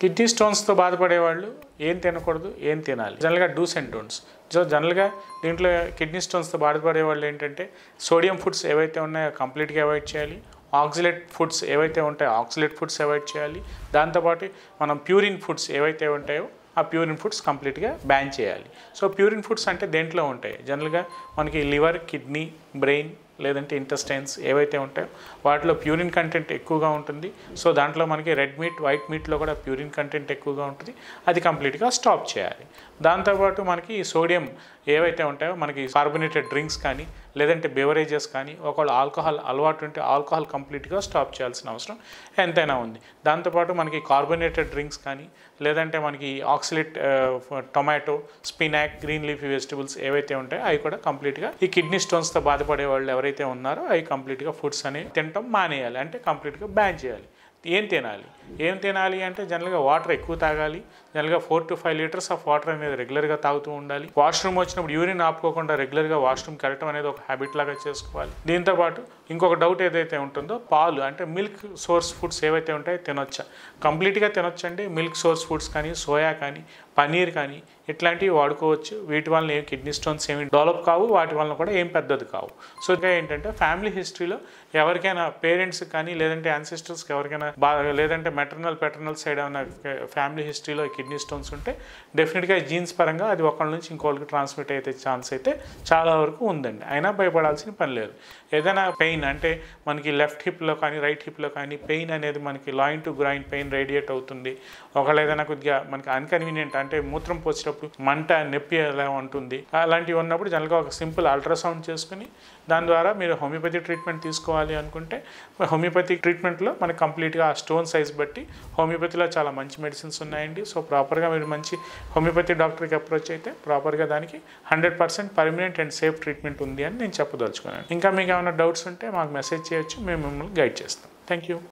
Kidney స్టోన్స్తో బాధపడేవాళ్ళు ఏం తినకూడదు, ఏం తినాలి, జనరల్గా డూస్ అండ్ డోంట్స్. సో జనరల్గా దీంట్లో కిడ్నీ స్టోన్స్తో బాధపడే వాళ్ళు ఏంటంటే సోడియం ఫుడ్స్ ఏవైతే ఉన్నాయో కంప్లీట్గా అవాయిడ్ చేయాలి. ఆక్సిలేట్ ఫుడ్స్ ఏవైతే ఉంటాయో ఆక్సిలేట్ ఫుడ్స్ అవాయిడ్ చేయాలి. దాంతోపాటు మనం ప్యూరిన్ ఫుడ్స్ ఏవైతే ఉంటాయో ఆ ప్యూరిన్ ఫుడ్స్ కంప్లీట్గా బ్యాన్ చేయాలి. సో ప్యూరిన్ ఫుడ్స్ అంటే దేంట్లో ఉంటాయి, జనరల్గా మనకి లివర్, కిడ్నీ, బ్రెయిన్ లేదంటే ఇంటెస్టైన్స్ ఏవైతే ఉంటాయో వాటిలో ప్యూరిన్ కంటెంట్ ఎక్కువగా ఉంటుంది. సో దాంట్లో మనకి రెడ్ మీట్, వైట్ మీట్లో కూడా ప్యూరిన్ కంటెంట్ ఎక్కువగా ఉంటుంది. అది కంప్లీట్గా స్టాప్ చేయాలి. దాంతోపాటు మనకి సోడియం ఏవైతే ఉంటాయో మనకి కార్బోనేటెడ్ డ్రింక్స్ కానీ లేదంటే బెవరేజెస్ కానీ ఒకవేళ ఆల్కహాల్ అలవాటు ఉంటే ఆల్కహాల్ కంప్లీట్గా స్టాప్ చేయాల్సిన అవసరం ఎంతైనా ఉంది. దాంతోపాటు మనకి కార్బోనేటెడ్ డ్రింక్స్ కానీ లేదంటే మనకి oxalate tomato, spinach, green leafy vegetables ఏవైతే ఉంటాయో అవి కూడా కంప్లీట్గా ఈ కిడ్నీ స్టోన్స్తో బాధపడే వాళ్ళు ఎవరైతే ఉన్నారో అవి కంప్లీట్గా ఫుడ్స్ అనేవి తినటం మానేయాలి, అంటే కంప్లీట్గా బ్యాన్ చేయాలి. ఏం తినాలి అంటే జనరల్గా వాటర్ ఎక్కువ తాగాలి. జనరల్గా 4 to 5 లీటర్స్ ఆఫ్ వాటర్ అనేది రెగ్యులర్గా తాగుతూ ఉండాలి. వాష్రూమ్ వచ్చినప్పుడు యూరిన్ ఆపుకోకుండా రెగ్యులర్గా వాష్రూమ్కి వెళ్ళటం అనేది ఒక హ్యాబిట్ లాగా చేసుకోవాలి. దీంతోపాటు ఇంకొక డౌట్ ఏదైతే ఉంటుందో పాలు అంటే మిల్క్ సోర్స్ ఫుడ్స్ ఏవైతే ఉంటాయో తినొచ్చా, కంప్లీట్గా తినొచ్చండి. మిల్క్ సోర్స్ ఫుడ్స్ కానీ సోయా కానీ పనీర్ కానీ ఇట్లాంటివి వాడుకోవచ్చు. వీటి వల్ల ఏం కిడ్నీ స్టోన్స్ ఏమి డెవలప్ కావు, వాటి వలన కూడా ఏం పెద్దది కావు. సో ఇంకా ఏంటంటే ఫ్యామిలీ హిస్టరీలో ఎవరికైనా పేరెంట్స్ కానీ లేదంటే యాన్సిస్టర్స్కి ఎవరికైనా లేదంటే పెటర్నల్ సైడ్ ఏమైనా ఫ్యామిలీ హిస్టరీలో కిడ్నీ స్టోన్స్ ఉంటే డెఫినెట్గా జీన్స్ పరంగా అది ఒకళ్ళ నుంచి ఇంకోళ్ళకి ట్రాన్స్మిట్ అయితే ఛాన్స్ అయితే చాలా వరకు ఉందండి. అయినా భయపడాల్సిన పని లేదు. ఏదైనా పెయిన్ అంటే మనకి లెఫ్ట్ హిప్లో కానీ రైట్ హిప్లో కానీ పెయిన్ అనేది మనకి Lyon to grain pain radiate అవుతుంది. ఒకవేళ ఏదైనా కొద్దిగా మనకి అన్కన్వీనియంట్ అంటే మూత్రం పోసేటప్పుడు మంట, నొప్పి ఎలా ఉంటుంది, అలాంటివి ఉన్నప్పుడు జనరల్గా ఒక సింపుల్ అల్ట్రాసౌండ్ చేసుకుని దాని ద్వారా మీరు హోమియోపతి ట్రీట్మెంట్ తీసుకోవాలి అనుకుంటే హోమియోపతి ట్రీట్మెంట్లో మనకి కంప్లీట్గా ఆ స్టోన్ సైజ్ బట్టి హోమియోపతిలో చాలా మంచి మెడిసిన్స్ ఉన్నాయండి. సో ప్రాపర్గా మీరు మంచి హోమియోపతి డాక్టర్కి అప్రోచ్ అయితే ప్రాపర్గా దానికి 100% పర్మనెంట్ అండ్ సేఫ్ ట్రీట్మెంట్ ఉంది అని నేను చెప్పదలుచుకున్నాను. ఇంకా మీకు ఏమైనా డౌట్స్ ఉంటే మాకు మెసేజ్ చేయొచ్చు, మేము మిమ్మల్ని గైడ్ చేస్తాం. Thank you.